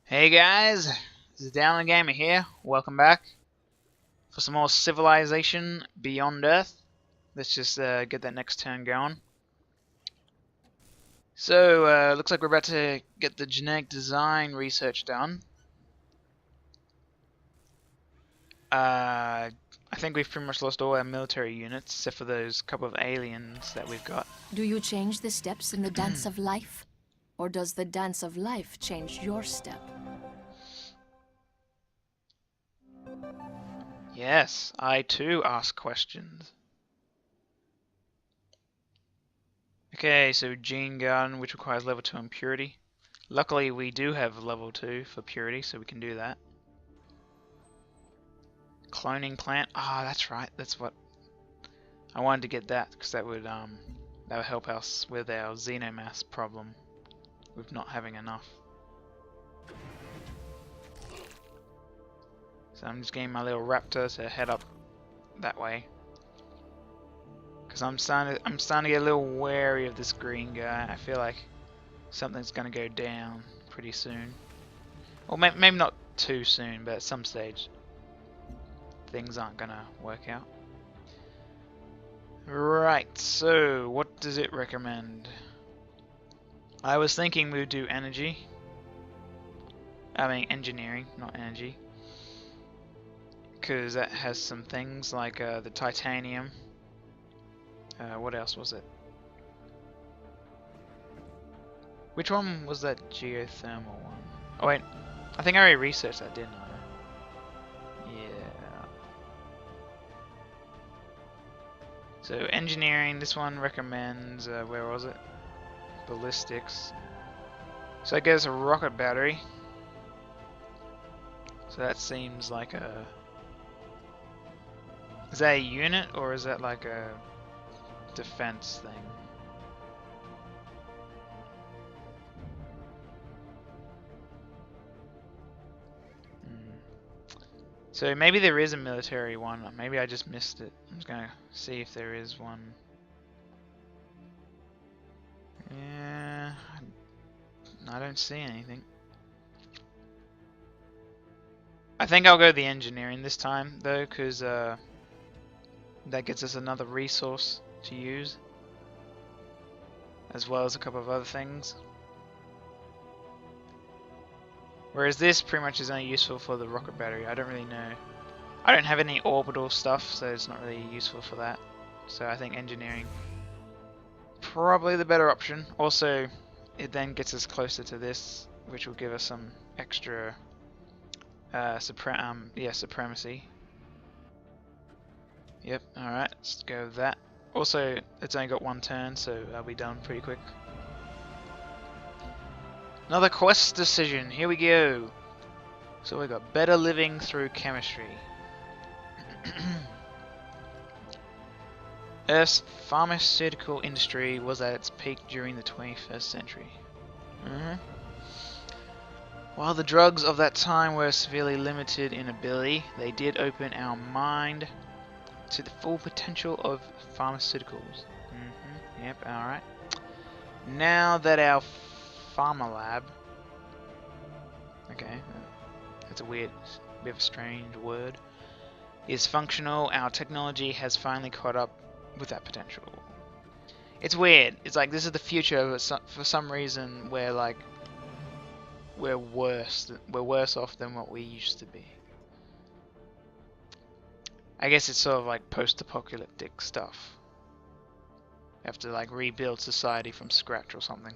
Hey guys, this is Downunder Gamer here. Welcome back for some more Civilization Beyond Earth. Let's just get that next turn going. So, looks like we're about to get the genetic design research done. I think we've pretty much lost all our military units, except for those couple of aliens that we've got. Do you change the steps in the dance of life? Or does the dance of life change your step? Yes, I too ask questions. Okay, so Gene Garden, which requires level 2 on purity. Luckily, we do have level 2 for purity, so we can do that. Cloning plant. Ah, that's right. That's what I wanted to get that because that would help us with our xenomass problem with not having enough. So I'm just getting my little raptor to head up that way because I'm starting to get a little wary of this green guy. I feel like something's gonna go down pretty soon, or maybe not too soon, but at some stage things aren't gonna work out. Right, so what does it recommend? I was thinking we would do energy. I mean engineering, not energy. Because that has some things like the titanium. What else was it? Which one was that geothermal one? Oh wait, I think I already researched that, didn't I? Yeah. So engineering, this one recommends, where was it? Ballistics. So I guess a rocket battery. So that seems like a... Is that a unit or is that like a defense thing? So maybe there is a military one. Maybe I just missed it. I'm just gonna see if there is one. Yeah, I don't see anything. I think I'll go the engineering this time though, because that gets us another resource to use, as well as a couple of other things. Whereas this pretty much is only useful for the rocket battery. I don't really know. I don't have any orbital stuff, so it's not really useful for that. So I think engineering probably the better option. Also, it then gets us closer to this, which will give us some extra supremacy. Yep, alright, let's go with that. Also, it's only got one turn, so I'll be done pretty quick. Another quest decision, here we go. So we got better living through chemistry. Earth's pharmaceutical industry was at its peak during the 21st century. While the drugs of that time were severely limited in ability, they did open our mind to the full potential of pharmaceuticals. Yep, alright. Now that our pharma lab... Okay, that's a weird, bit of a strange word. Is functional, our technology has finally caught up with that potential. It's weird. It's like this is the future, but for some reason we're like... We're worse off than what we used to be. I guess it's sort of like post-apocalyptic stuff. You have to like rebuild society from scratch or something.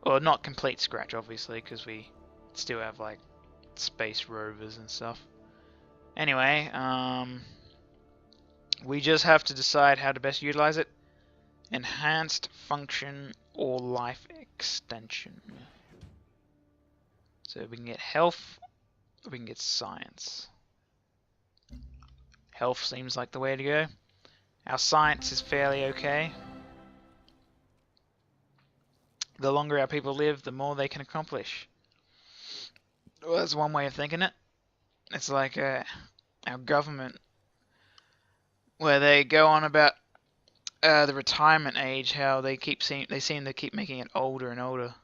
Or not complete scratch, obviously, because we still have like space rovers and stuff. Anyway, we just have to decide how to best utilize it. Enhanced function or life extension. So we can get health, or we can get science. Health seems like the way to go. Our science is fairly okay. The longer our people live, the more they can accomplish. Well, that's one way of thinking it. It's like our government, where they go on about the retirement age, how they seem to keep making it older and older.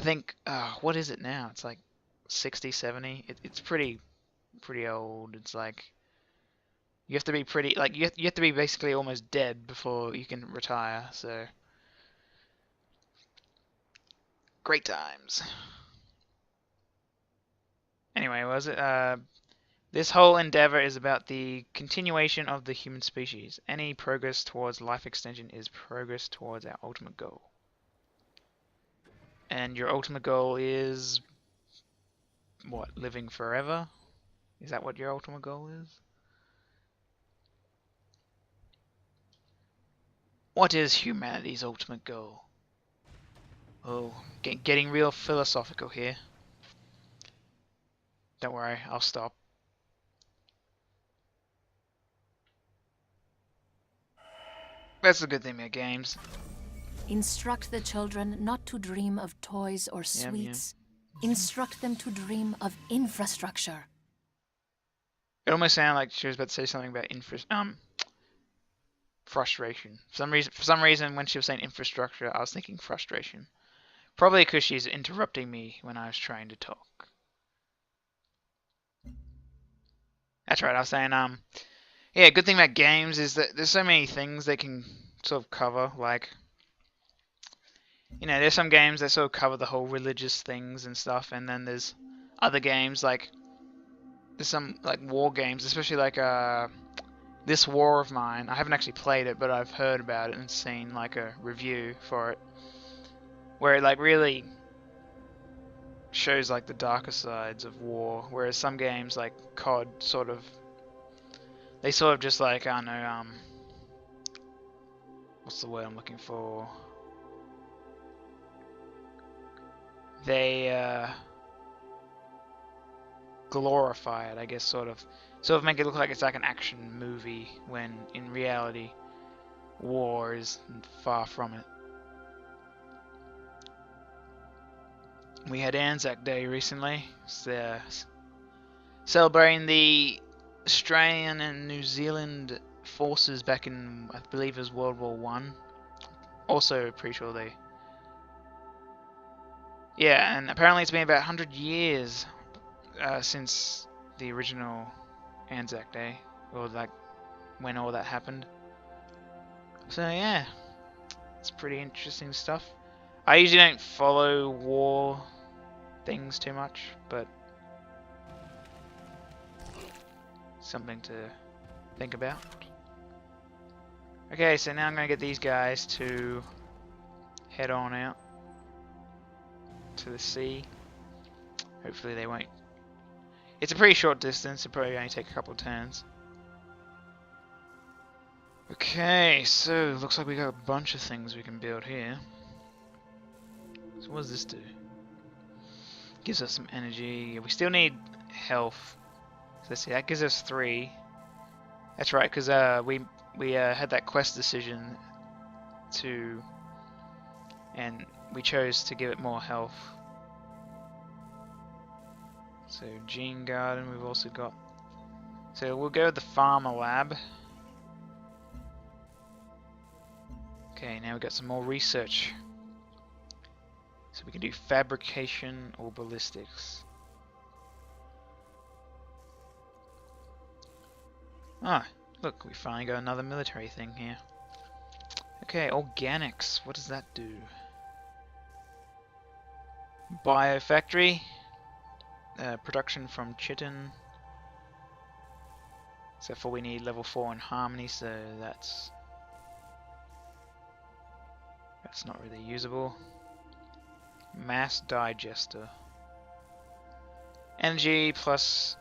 I think, what is it now? It's like 60, 70. It's pretty old. It's like you have to be pretty like you have to be basically almost dead before you can retire. So great times. Anyway, was it this whole endeavor is about the continuation of the human species. Any progress towards life extension is progress towards our ultimate goal. And your ultimate goal is what? Living forever? Is that what your ultimate goal is? What is humanity's ultimate goal? Oh, getting real philosophical here. Don't worry, I'll stop. That's a good thing about games. Instruct the children not to dream of toys or sweets. Instruct them to dream of infrastructure. It almost sounded like she was about to say something about frustration. For some reason, when she was saying infrastructure, I was thinking frustration. Probably because she's interrupting me when I was trying to talk. That's right. I was saying yeah. Good thing about games is that there's so many things they can sort of cover. Like, you know, there's some games that sort of cover the whole religious things and stuff, and then there's other games like there's some like war games, especially like This War of Mine. I haven't actually played it, but I've heard about it and seen like a review for it, where it like really shows like the darker sides of war. Whereas some games like COD they sort of just like, I don't know, what's the word I'm looking for? They glorify it, I guess, sort of make it look like it's like an action movie, when in reality, war is far from it. We had Anzac Day recently. So, celebrating the Australian and New Zealand forces back in, I believe it was World War One. Also, pretty sure they... Yeah, and apparently it's been about 100 years since the original Anzac Day, or like when all that happened. So yeah, it's pretty interesting stuff. I usually don't follow war things too much, but something to think about. Okay, so now I'm going to get these guys to head on out to the sea. Hopefully they won't. It's a pretty short distance, it'll probably only take a couple of turns. Okay, so looks like we got a bunch of things we can build here. So what does this do? Gives us some energy. We still need health. So let's see, that gives us 3. That's right, because we had that quest decision to, and we chose to give it more health. So Gene Garden we've also got. So we'll go with the Farmer Lab. Okay, now we've got some more research. So we can do fabrication or ballistics. Ah, look, we finally got another military thing here. Okay, organics, what does that do? Biofactory. Production from chitin. Except for we need level 4 in harmony, so that's not really usable. Mass digester. Energy plus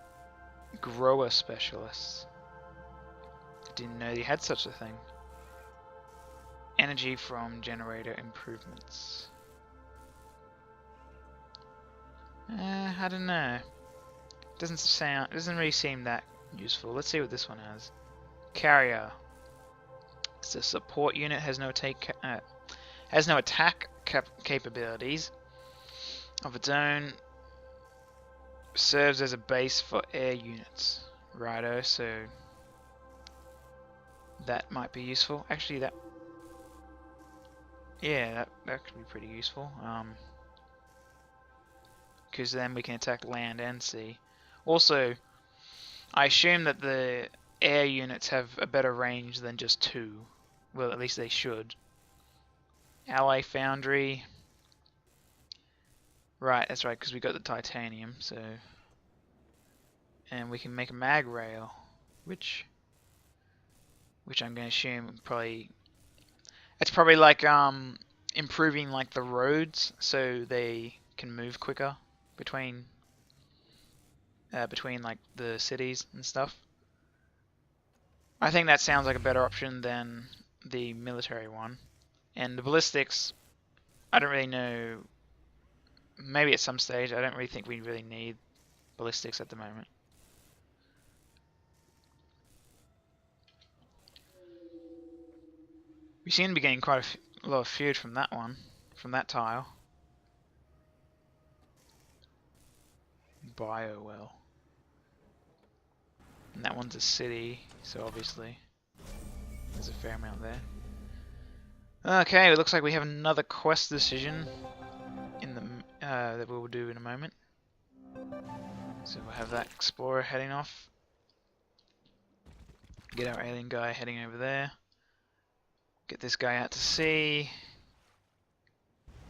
grower specialists. Didn't know you had such a thing. Energy from generator improvements. I don't know. Doesn't really seem that useful. Let's see what this one has. Carrier. It's a support unit. Has no attack capabilities of its own. Serves as a base for air units. Righto. So that might be useful. Actually, that could be pretty useful. because then we can attack land and sea. Also, I assume that the air units have a better range than just 2. Well, at least they should. Ally Foundry. Right, that's right, because we got the titanium, so... And we can make a mag rail, which I'm going to assume probably... It's probably like improving like the roads so they can move quicker between like the cities and stuff. I think that sounds like a better option than the military one. And the ballistics, I don't really know. Maybe at some stage. I don't really think we really need ballistics at the moment. We seem to be getting quite a lot of food from that one, from that tile. Bio well. And that one's a city, so obviously there's a fair amount there. Okay, it looks like we have another quest decision in the that we'll do in a moment. So we'll have that explorer heading off. Get our alien guy heading over there. Get this guy out to sea.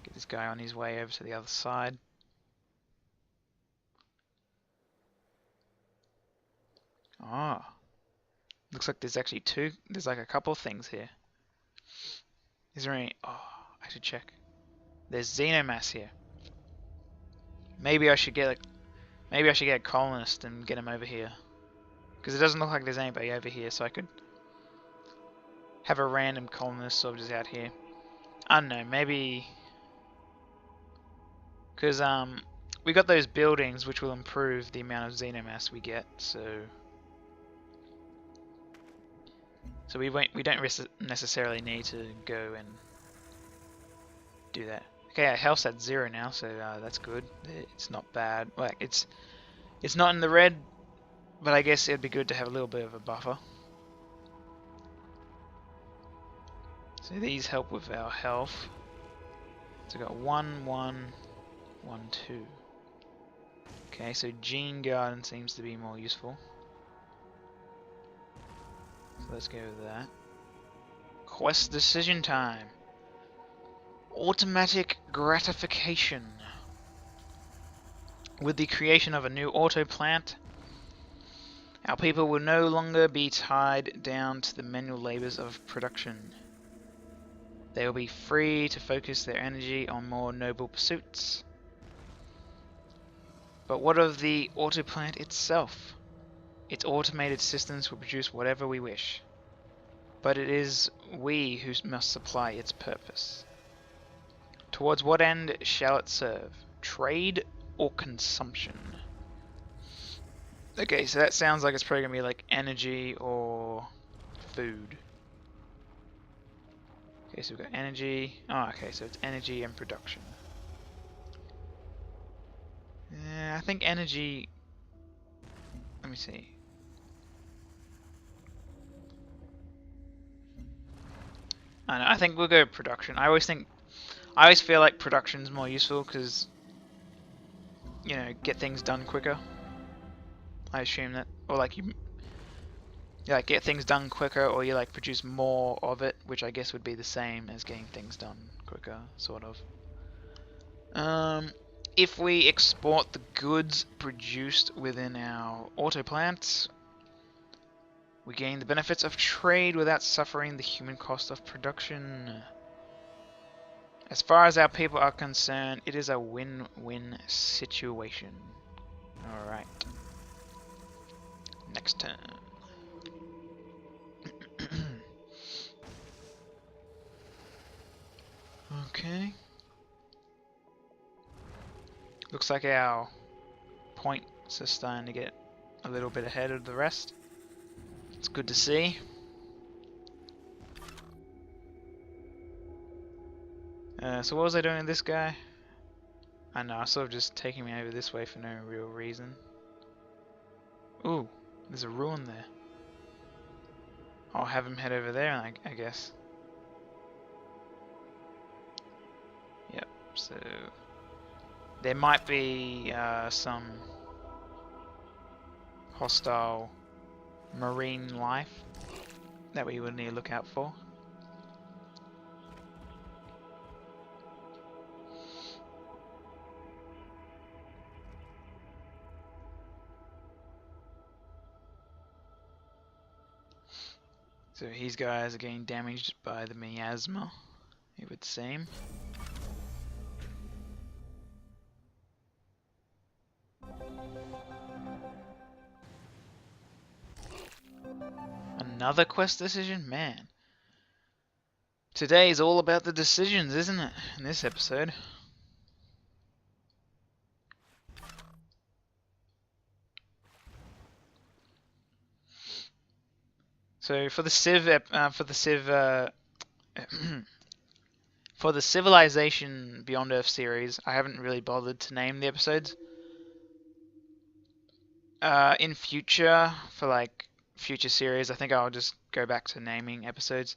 Get this guy on his way over to the other side. Ah, looks like there's actually two. There's like a couple of things here. Is there any? Oh, I should check. There's xenomass here. Maybe I should get a colonist and get him over here, because it doesn't look like there's anybody over here. So I could have a random colonist sort of just out here. I don't know. Maybe because we got those buildings which will improve the amount of xenomass we get. So we don't necessarily need to go and do that. Okay, our health's at 0 now, so that's good. It's not bad. Like it's not in the red, but I guess it'd be good to have a little bit of a buffer. So these help with our health. So we got 1, 1, 1, 2. Okay, so Gene Garden seems to be more useful. So let's go with that. Quest decision time. Automatic gratification. With the creation of a new auto plant, our people will no longer be tied down to the manual labors of production. They will be free to focus their energy on more noble pursuits. But what of the auto plant itself? Its automated systems will produce whatever we wish. But it is we who must supply its purpose. Towards what end shall it serve? Trade or consumption? Okay, so that sounds like it's probably going to be like energy or food. Okay, so we've got energy. Oh, okay, so it's energy and production. Yeah, I think energy... Let me see. I don't know, I think we'll go production. I always feel like production's more useful because, you know, get things done quicker. I assume that, or like you like get things done quicker, or you like produce more of it, which I guess would be the same as getting things done quicker, sort of. If we export the goods produced within our auto plants, we gain the benefits of trade without suffering the human cost of production. As far as our people are concerned, it is a win-win situation. Alright. Next turn. Okay. Looks like our points are starting to get a little bit ahead of the rest. It's good to see. So what was I doing with this guy? I know, I sort of just taking me over this way for no real reason. Ooh, there's a ruin there. I'll have him head over there, I guess. Yep, so... There might be some hostile marine life that we would need to look out for. So these guys are getting damaged by the miasma, it would seem. Another quest decision? Man. Today is all about the decisions, isn't it? In this episode. So for the for the Civilization Beyond Earth series, I haven't really bothered to name the episodes. In future, for like future series, I think I'll just go back to naming episodes.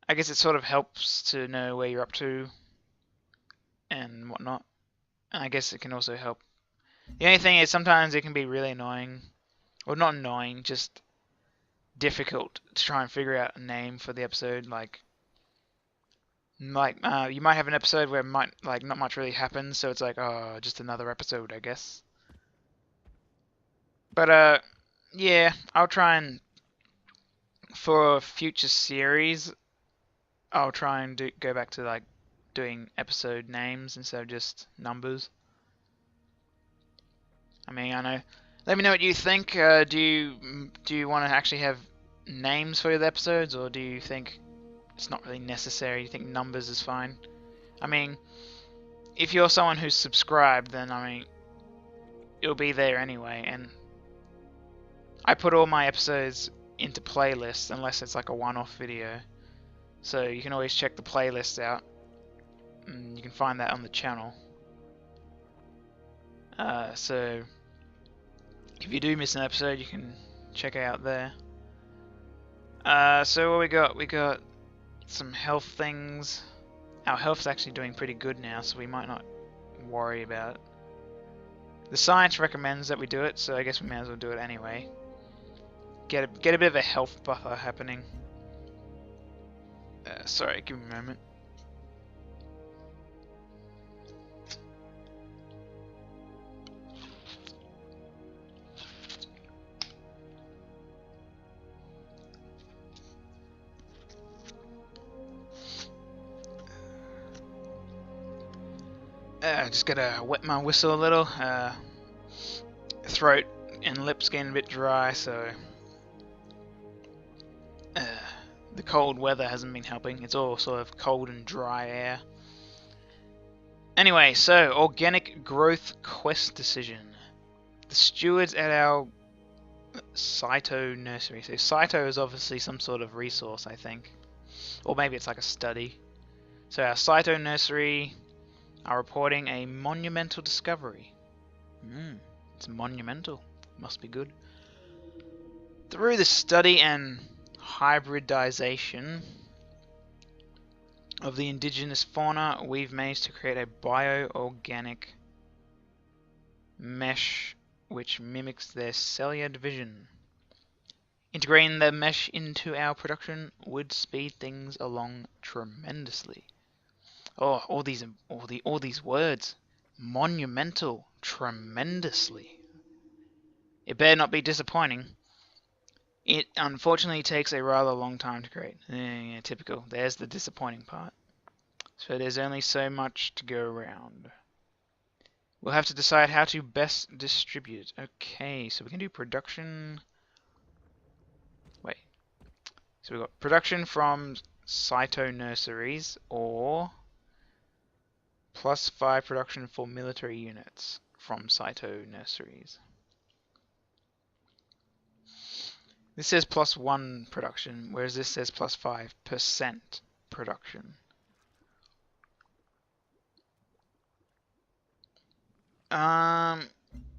I guess it sort of helps to know where you're up to and whatnot. And I guess it can also help. The only thing is sometimes it can be really annoying, or not annoying, just difficult to try and figure out a name for the episode. Like you might have an episode where not much really happens, so it's like, oh, just another episode, I guess. But yeah, I'll try and for a future series, I'll try and go back to like doing episode names instead of just numbers. I mean, I know. Let me know what you think. Do you want to actually have names for the episodes, or do you think it's not really necessary? You think numbers is fine? I mean, if you're someone who's subscribed, then I mean, it'll be there anyway. And I put all my episodes into playlists unless it's like a one-off video. So you can always check the playlist out. And you can find that on the channel. So if you do miss an episode, you can check it out there. So what we got? We got some health things. Our health's actually doing pretty good now, so we might not worry about it. The science recommends that we do it, so I guess we may as well do it anyway. Get a bit of a health buffer happening. Sorry, give me a moment. Just gotta wet my whistle a little. Throat and lips getting a bit dry, so the cold weather hasn't been helping. It's all sort of cold and dry air. Anyway, so organic growth quest decision. The stewards at our Cyto nursery. So Cyto is obviously some sort of resource, I think, or maybe it's like a study. So our Cyto nursery are reporting a monumental discovery. It's monumental. Must be good. Through the study and hybridization of the indigenous fauna, we've managed to create a bio-organic mesh which mimics their cellular division. Integrating the mesh into our production would speed things along tremendously. Oh, all these words. Monumental, tremendously. It better not be disappointing. It unfortunately takes a rather long time to create. Yeah, typical. There's the disappointing part. So there's only so much to go around. We'll have to decide how to best distribute. Okay, so we can do production. Wait. So we've got production from Cyto nurseries, or +5 production for military units from Cyto nurseries. This says +1 production, whereas this says +5% production. I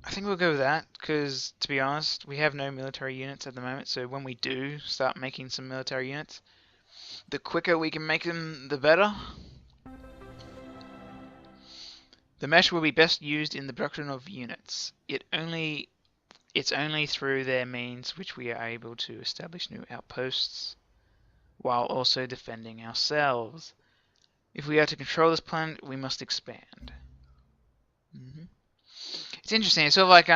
think we'll go with that, because to be honest, we have no military units at the moment, so when we do start making some military units, the quicker we can make them, the better. The mesh will be best used in the production of units. It's only through their means which we are able to establish new outposts, while also defending ourselves. If we are to control this planet, we must expand. It's interesting. It's sort of like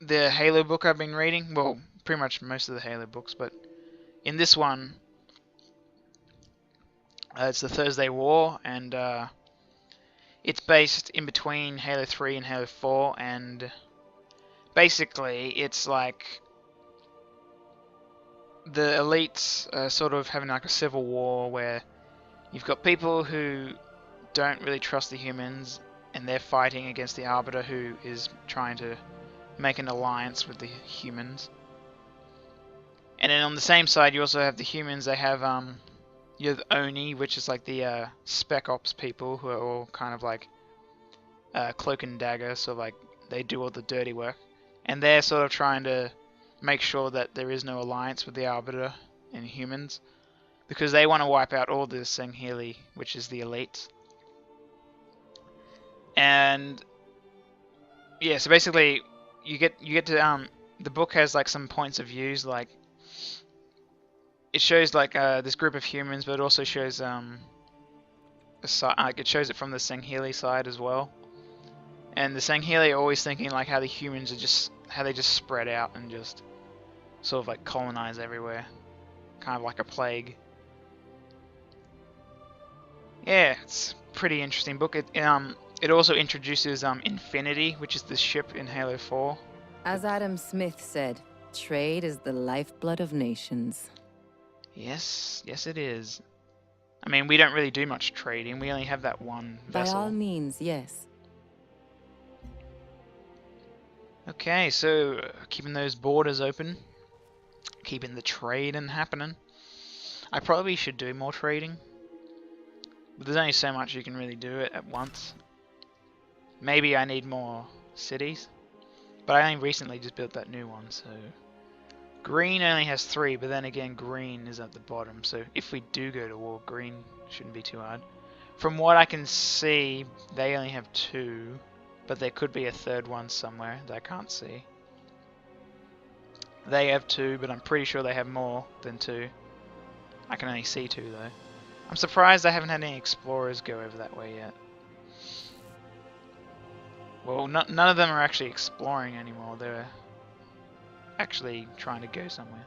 the Halo book I've been reading. Well, pretty much most of the Halo books, but in this one, it's the Thursday War, and it's based in between Halo 3 and Halo 4, and basically it's like the elites are sort of having like a civil war where you've got people who don't really trust the humans, and they're fighting against the Arbiter, who is trying to make an alliance with the humans. And then on the same side, you also have the humans. They have you have Oni, which is like the Spec Ops people, who are all kind of like cloak and dagger, so like they do all the dirty work, and they're sort of trying to make sure that there is no alliance with the Arbiter and humans, because they want to wipe out all the Sangheili, which is the elites. And yeah, so basically you get to the book has like some points of views, like it shows like this group of humans, but it also shows it shows it from the Sangheili side as well. And the Sangheili are always thinking like how the humans are how they just spread out and just sort of like colonize everywhere, kind of like a plague. Yeah, it's a pretty interesting book. It also introduces Infinity, which is the ship in Halo 4. As Adam Smith said, trade is the lifeblood of nations. Yes, yes it is. I mean, we don't really do much trading. We only have that one vessel. By all means, yes. Okay, so keeping those borders open, keeping the trading happening. I probably should do more trading, but there's only so much you can really do it at once. Maybe I need more cities, but I only recently just built that new one, so... Green only has 3, but then again green is at the bottom, so if we do go to war, green shouldn't be too hard. From what I can see, they only have 2, but there could be a third one somewhere that I can't see. They have 2, but I'm pretty sure they have more than 2. I can only see 2 though. I'm surprised I haven't had any explorers go over that way yet. Well, none of them are actually exploring anymore. They're actually trying to go somewhere.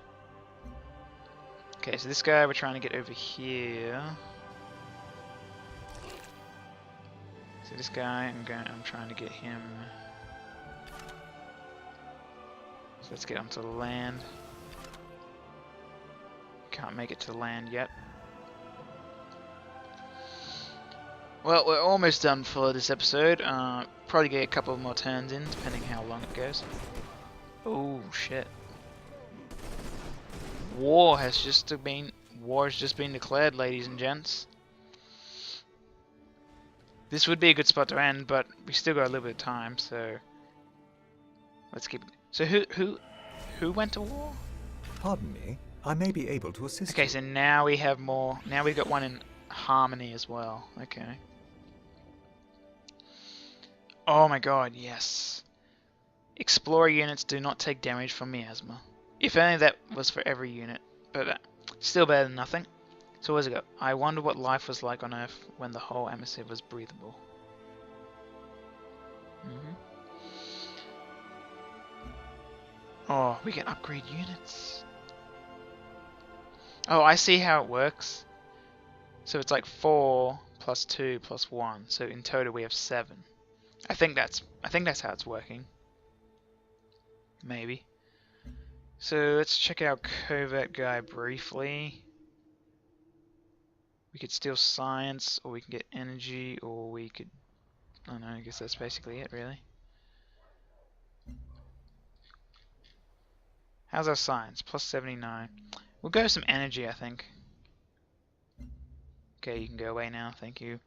Okay, so this guy we're trying to get over here. So this guy, I'm trying to get him. So let's get onto land. Can't make it to land yet. Well, we're almost done for this episode. Probably get a couple more turns in, depending how long it goes. Oh shit! War has just been declared, ladies and gents. This would be a good spot to end, but we still got a little bit of time, so let's keep. So who went to war? Pardon me, I may be able to assist Okay, you. so now we have more. Now we've got one in Harmony as well. Okay. Oh my god, yes. Explorer units do not take damage from miasma. If only that was for every unit, but still better than nothing. So where's it go? I wonder what life was like on Earth when the whole atmosphere was breathable. Oh, we can upgrade units. Oh, I see how it works. So it's like 4 plus 2 plus 1. So in total we have 7. I think that's how it's working. Maybe. So let's check out Covert Guy briefly. We could steal science, or we can get energy, or we could... I don't know, I guess that's basically it, really. How's our science? Plus 79. We'll go with some energy, I think. Okay, you can go away now, thank you.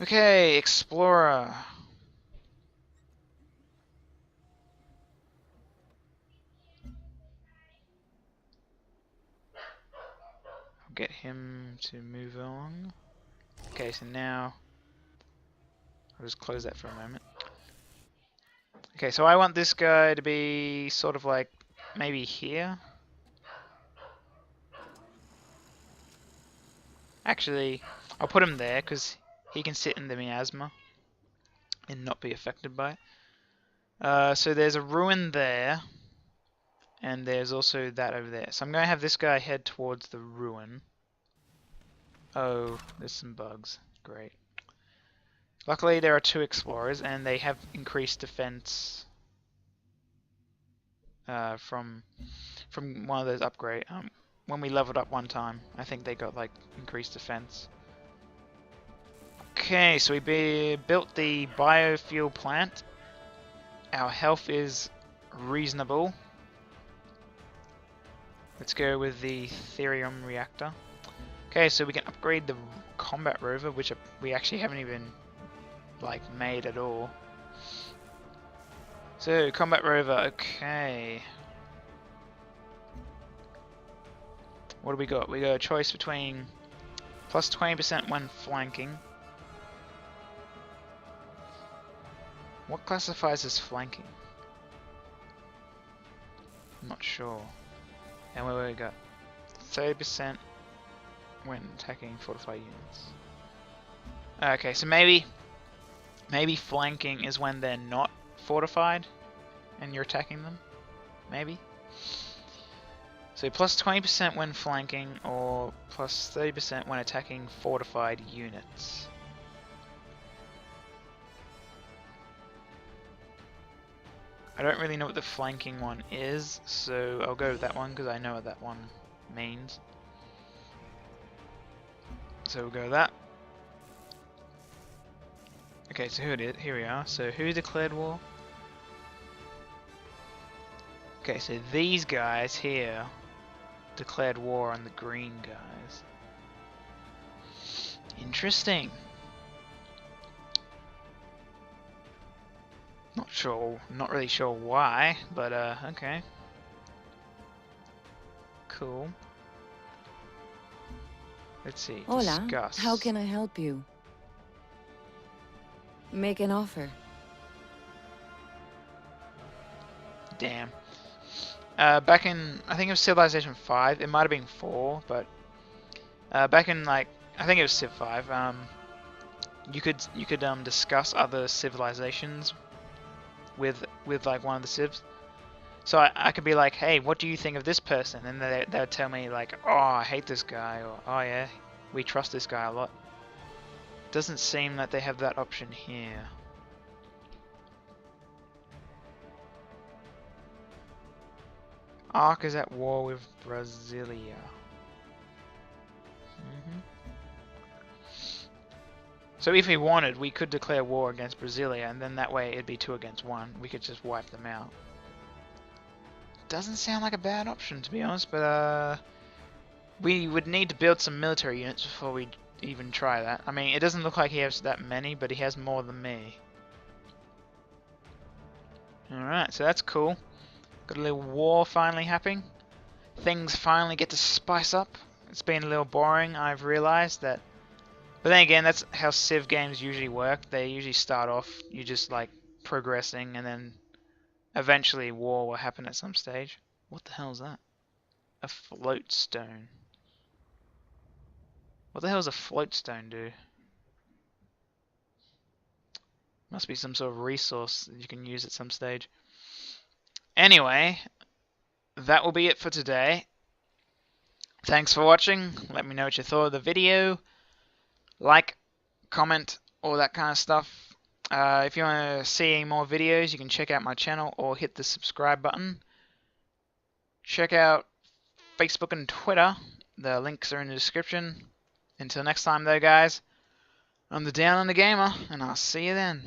Okay, Explorer. Get him to move on. Okay, so now I'll just close that for a moment. Okay, so I want this guy to be sort of like maybe here. Actually, I'll put him there because he can sit in the miasma and not be affected by it. So there's a ruin there, and there's also that over there. So I'm going to have this guy head towards the ruin. Oh, there's some bugs. Great. Luckily there are 2 explorers, and they have increased defense from one of those upgrade. When we leveled up one time, I think they got like increased defense. Okay, so we built the biofuel plant. Our health is reasonable. Let's go with the therium reactor. Okay, so we can upgrade the combat rover, which we actually haven't even like made at all. So combat rover, okay. What do we got? We got a choice between plus 20% when flanking. What classifies as flanking? I'm not sure. And we got 30% when attacking fortified units. Okay, so maybe flanking is when they're not fortified and you're attacking them. Maybe. So plus 20% when flanking, or plus 30% when attacking fortified units. I don't really know what the flanking one is, so I'll go with that one because I know what that one means. So we'll go with that. Okay, so here we are. So who declared war? Okay, so these guys here declared war on the green guys. Interesting. Not really sure why, but okay. Cool. Let's see. Hola, Discuss. how can I help you? Make an offer. Damn. Back in, I think it was Civilization 5. It might have been 4, but back in like, I think it was Civ 5. You could discuss other civilizations with like one of the civs. So I could be like, hey, what do you think of this person? And they would tell me like, oh, I hate this guy, or oh yeah, we trust this guy a lot. Doesn't seem that they have that option here. Ark is at war with Brasilia. So if we wanted, we could declare war against Brasilia, and then that way it'd be 2 against 1. We could just wipe them out. Doesn't sound like a bad option, to be honest, but we would need to build some military units before we even try that. I mean, it doesn't look like he has that many, but he has more than me. Alright, so that's cool. Got a little war finally happening. Things finally get to spice up. It's been a little boring, I've realized that. But then again, that's how Civ games usually work. They usually start off, you just like progressing, and then eventually war will happen at some stage. What the hell is that? A float stone. What the hell does a float stone do? Must be some sort of resource that you can use at some stage. Anyway, that will be it for today. Thanks for watching. Let me know what you thought of the video. Like, comment, all that kind of stuff. If you want to see more videos, you can check out my channel or hit the subscribe button. Check out Facebook and Twitter. The links are in the description. Until next time though, guys, I'm the Downunder Gamer, and I'll see you then.